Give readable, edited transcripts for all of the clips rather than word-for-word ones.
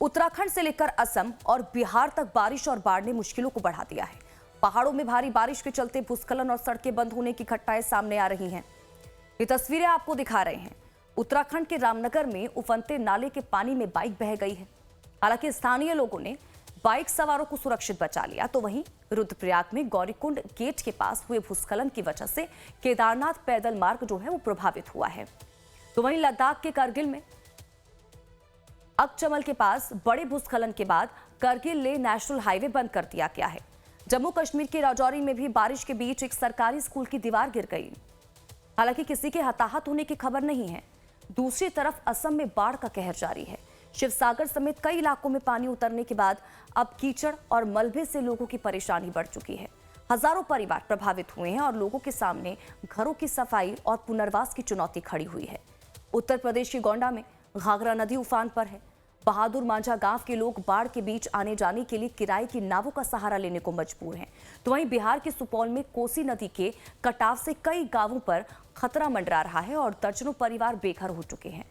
उत्तराखंड से लेकर असम और बिहार तक बारिश और बाढ़ ने मुश्किलों को बढ़ा दिया है। पहाड़ों में भारी बारिश के चलते भूस्खलन और सड़कें बंद होने की घटनाएं सामने आ रही हैं। ये तस्वीरें आपको दिखा रहे हैं। उत्तराखंड के रामनगर में उफनते नाले के पानी में बाइक बह गई है। हालांकि स्थानीय लोगों ने बाइक सवारों को सुरक्षित बचा लिया, तो वहीं रुद्रप्रयाग में गौरीकुंड गेट के पास हुए भूस्खलन की वजह से केदारनाथ पैदल मार्ग जो है वो प्रभावित हुआ है। तो वहीं लद्दाख के करगिल में अकचमल के पास बड़े भूस्खलन के बाद करगिल लेह नेशनल हाईवे बंद कर दिया गया है। जम्मू कश्मीर के राजौरी में भी बारिश के बीच एक सरकारी स्कूल की दीवार गिर गई। हालांकि किसी के हताहत होने की खबर नहीं है। दूसरी तरफ असम में बाढ़ का कहर जारी है। शिवसागर समेत कई इलाकों में पानी उतरने के बाद अब कीचड़ और मलबे से लोगों की परेशानी बढ़ चुकी है। हजारों परिवार प्रभावित हुए हैं और लोगों के सामने घरों की सफाई और पुनर्वास की चुनौती खड़ी हुई है। उत्तर प्रदेश के गोंडा में घाघरा नदी उफान पर है। बहादुर मांझा गांव के लोग बाढ़ के बीच आने जाने के लिए किराए की नावों का सहारा लेने को मजबूर हैं। तो वहीं बिहार के सुपौल में कोसी नदी के कटाव से कई गांवों पर खतरा मंडरा रहा है और दर्जनों परिवार बेघर हो चुके हैं।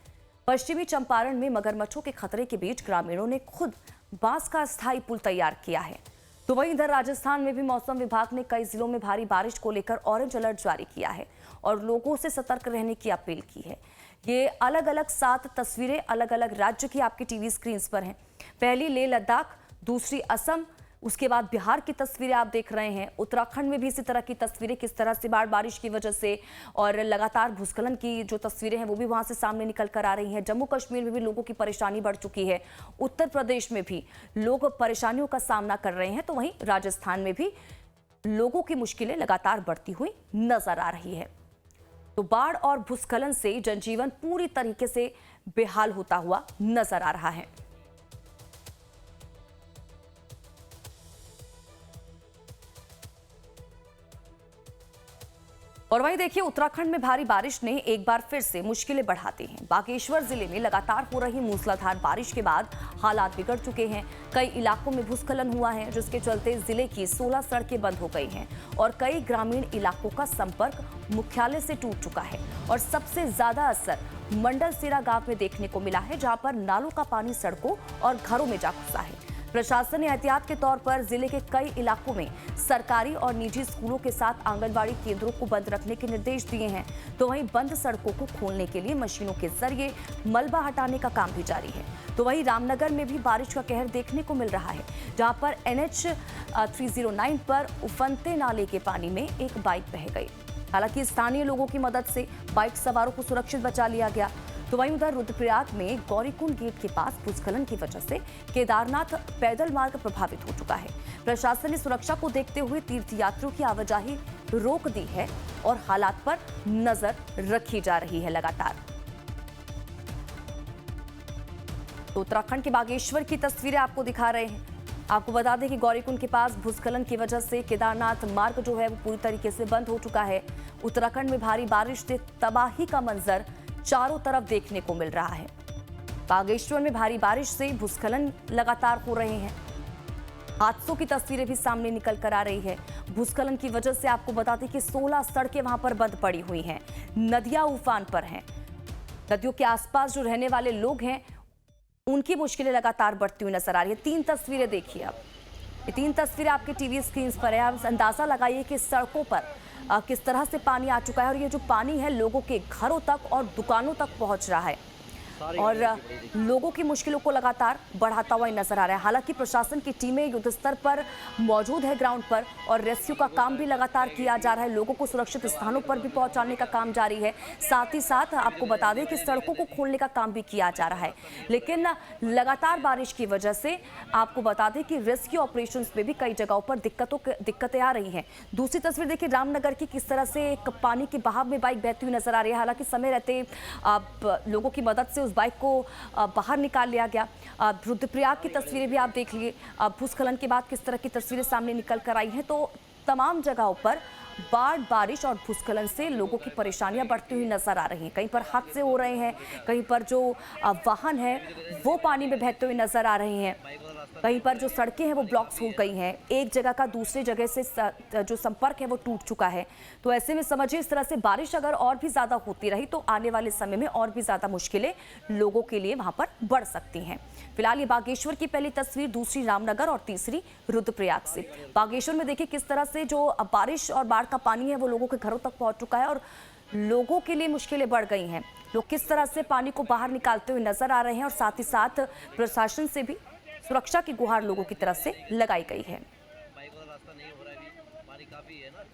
पश्चिमी चंपारण में मगरमच्छों के खतरे के बीच ग्रामीणों ने खुद बांस का अस्थायी पुल तैयार किया है। तो वहीं इधर राजस्थान में भी मौसम विभाग ने कई जिलों में भारी बारिश को लेकर ऑरेंज अलर्ट जारी किया है और लोगों से सतर्क रहने की अपील की है। ये अलग अलग 7 तस्वीरें अलग अलग राज्य की आपकी टीवी स्क्रीन पर हैं। पहली लेह लद्दाख, दूसरी असम, उसके बाद बिहार की तस्वीरें आप देख रहे हैं। उत्तराखंड में भी इसी तरह की तस्वीरें, किस तरह से बारिश की वजह से और लगातार भूस्खलन की जो तस्वीरें हैं वो भी वहां से सामने निकल कर आ रही हैं। जम्मू कश्मीर में भी लोगों की परेशानी बढ़ चुकी है। उत्तर प्रदेश में भी लोग परेशानियों का सामना कर रहे हैं। तो वहीं राजस्थान में भी लोगों की मुश्किलें लगातार बढ़ती हुई नजर आ रही है। तो बाढ़ और भूस्खलन से जनजीवन पूरी तरीके से बेहाल होता हुआ नजर आ रहा है। और वहीं देखिए, उत्तराखंड में भारी बारिश ने एक बार फिर से मुश्किलें बढ़ा दी हैं। बागेश्वर जिले में लगातार हो रही मूसलाधार बारिश के बाद हालात बिगड़ चुके हैं। कई इलाकों में भूस्खलन हुआ है, जिसके चलते जिले की 16 सड़कें बंद हो गई हैं और कई ग्रामीण इलाकों का संपर्क मुख्यालय से टूट चुका है। और सबसे ज्यादा असर मंडल सेरा गांव में देखने को मिला है, जहां पर नालों का पानी सड़कों और घरों में जा घुसा है। प्रशासन ने एहतियात के तौर पर जिले के कई इलाकों में सरकारी और निजी स्कूलों के साथ आंगनबाड़ी केंद्रों को बंद रखने के निर्देश दिए हैं। तो वहीं बंद सड़कों को खोलने के लिए मशीनों के जरिए मलबा हटाने का काम भी जारी है। तो वहीं रामनगर में भी बारिश का कहर देखने को मिल रहा है, जहां पर NH 309 पर उफनते नाले के पानी में एक बाइक बह गई। हालांकि स्थानीय लोगों की मदद से बाइक सवारों को सुरक्षित बचा लिया गया। तो वहीं उधर रुद्रप्रयाग में गौरीकुंड गेट के पास भूस्खलन की वजह से केदारनाथ पैदल मार्ग प्रभावित हो चुका है। प्रशासन ने सुरक्षा को देखते हुए तीर्थयात्रियों की आवाजाही रोक दी है और हालात पर नजर रखी जा रही है लगातार। तो उत्तराखंड के बागेश्वर की तस्वीरें आपको दिखा रहे हैं। आपको बता दें कि गौरीकुंड के पास भूस्खलन की वजह से केदारनाथ मार्ग जो है वो पूरी तरीके से बंद हो चुका है। उत्तराखंड में भारी बारिश से तबाही का मंजर चारों तरफ देखने को मिल रहा है। बागेश्वर में भारी बारिश से भूस्खलन लगातार हो रहे हैं। हादसों की तस्वीरें भी सामने निकल कर आ रही है। भूस्खलन की वजह से आपको बता दें कि 16 सड़कें वहां पर बंद पड़ी हुई हैं। नदियां उफान पर हैं। नदियों के आसपास जो रहने वाले लोग हैं उनकी मुश्किलें लगातार बढ़ती हुई नजर आ रही है। 3 तस्वीरें देखिए आप। ये 3 तस्वीरें आपके टीवी स्क्रीन पर है। आप अंदाजा लगाइए कि सड़कों पर किस तरह से पानी आ चुका है और ये जो पानी है लोगों के घरों तक और दुकानों तक पहुंच रहा है और लोगों की मुश्किलों को लगातार बढ़ाता हुआ नजर आ रहा है। हालांकि प्रशासन की टीमें युद्ध स्तर पर मौजूद है ग्राउंड पर और रेस्क्यू का काम भी लगातार किया जा रहा है। लोगों को सुरक्षित स्थानों पर भी पहुंचाने का काम जारी है। साथ ही साथ आपको बता दें कि सड़कों को खोलने का काम भी किया जा रहा है। लेकिन लगातार बारिश की वजह से आपको बता दें कि रेस्क्यू ऑपरेशंस में भी कई जगहों पर दिक्कतें आ रही हैं। दूसरी तस्वीर देखिए रामनगर की, किस तरह से एक पानी के बहाव में बाइक बहती हुई नजर आ रही है। हालांकि समय रहते लोगों की मदद से बाइक को बाहर निकाल लिया गया। रुद्रप्रयाग की तस्वीरें भी आप देख लिए। भूस्खलन के बाद किस तरह की तस्वीरें सामने निकल कर आई हैं। तो तमाम जगहों पर बाढ़, बारिश और भूस्खलन से लोगों की परेशानियां बढ़ती हुई नजर आ रही हैं। कहीं पर हादसे हो रहे हैं, कहीं पर जो वाहन है वो पानी में बहते हुए नजर आ रहे हैं। कहीं पर जो सड़कें हैं वो ब्लॉक्स हो गई हैं, एक जगह का दूसरी जगह से जो संपर्क है वो टूट चुका है। तो ऐसे में समझिए, इस तरह से बारिश अगर और भी ज्यादा होती रही तो आने वाले समय में और भी ज्यादा मुश्किलें लोगों के लिए वहां पर बढ़ सकती हैं। फिलहाल ये बागेश्वर की पहली तस्वीर, दूसरी रामनगर और तीसरी रुद्रप्रयाग से। बागेश्वर में देखिए किस तरह से जो बारिश और बाढ़ का पानी है वो लोगों के घरों तक पहुंच चुका है और लोगों के लिए मुश्किलें बढ़ गई हैं। लोग किस तरह से पानी को बाहर निकालते हुए नजर आ रहे हैं और साथ ही साथ प्रशासन से भी सुरक्षा की गुहार लोगों की तरफ से लगाई गई है। बाइक वाला रास्ता नहीं हो रहा है, अभी पानी काफी है ना।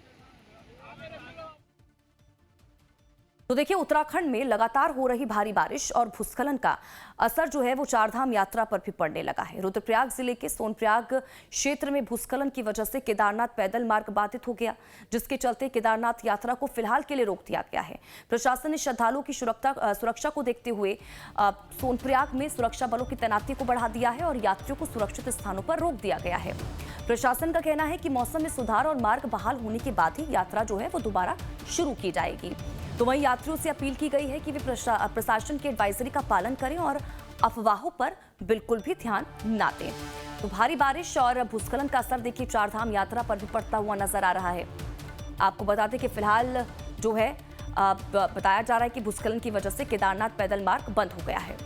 तो देखिए, उत्तराखंड में लगातार हो रही भारी बारिश और भूस्खलन का असर जो है वो चारधाम यात्रा पर भी पड़ने लगा है। रुद्रप्रयाग जिले के सोनप्रयाग क्षेत्र में भूस्खलन की वजह से केदारनाथ पैदल मार्ग बाधित हो गया, जिसके चलते केदारनाथ यात्रा को फिलहाल के लिए रोक दिया गया है। प्रशासन ने श्रद्धालुओं की सुरक्षा को देखते हुए सोनप्रयाग में सुरक्षा बलों की तैनाती को बढ़ा दिया है और यात्रियों को सुरक्षित स्थानों पर रोक दिया गया है। प्रशासन का कहना है कि मौसम में सुधार और मार्ग बहाल होने के बाद ही यात्रा जो है वो दोबारा शुरू की जाएगी। तो वहीं यात्रियों से अपील की गई है कि वे प्रशासन की एडवाइजरी का पालन करें और अफवाहों पर बिल्कुल भी ध्यान ना दें। तो भारी बारिश और भूस्खलन का असर देखिए चारधाम यात्रा पर भी पड़ता हुआ नजर आ रहा है। आपको बता दें कि फिलहाल जो है बताया जा रहा है कि भूस्खलन की वजह से केदारनाथ पैदल मार्ग बंद हो गया है।